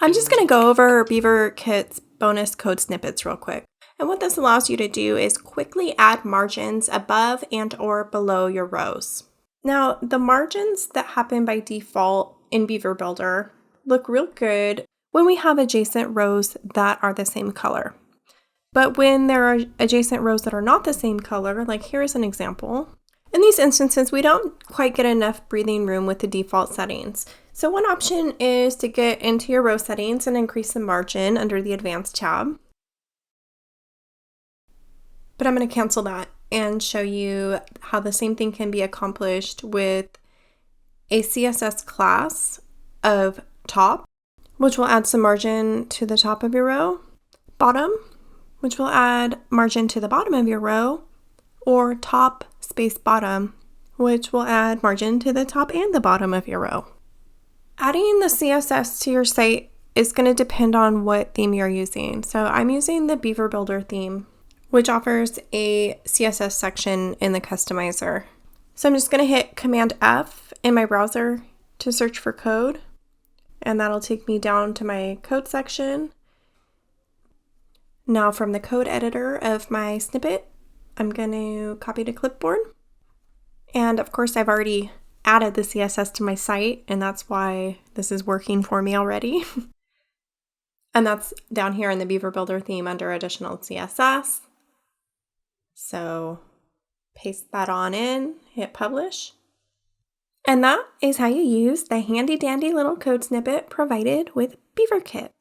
I'm just going to go over Beaver Kit's bonus code snippets real quick. And what this allows you to do is quickly add margins above and or below your rows. Now, the margins that happen by default in Beaver Builder look real good when we have adjacent rows that are the same color. But when there are adjacent rows that are not the same color, like here is an example. In these instances, we don't quite get enough breathing room with the default settings. So one option is to get into your row settings and increase the margin under the Advanced tab. But I'm going to cancel that and show you how the same thing can be accomplished with a CSS class of top, which will add some margin to the top of your row, bottom, which will add margin to the bottom of your row, or top space bottom, which will add margin to the top and the bottom of your row. Adding the CSS to your site is going to depend on what theme you're using. So I'm using the Beaver Builder theme, which offers a CSS section in the customizer. So I'm just going to hit Command F in my browser to search for code, and that'll take me down to my code section. Now from the code editor of my snippet, I'm going to copy to clipboard. And of course, I've already added the CSS to my site, and that's why this is working for me already. And that's down here in the Beaver Builder theme under additional CSS. So paste that on in, hit publish. And that is how you use the handy dandy little code snippet provided with Beaver Kit.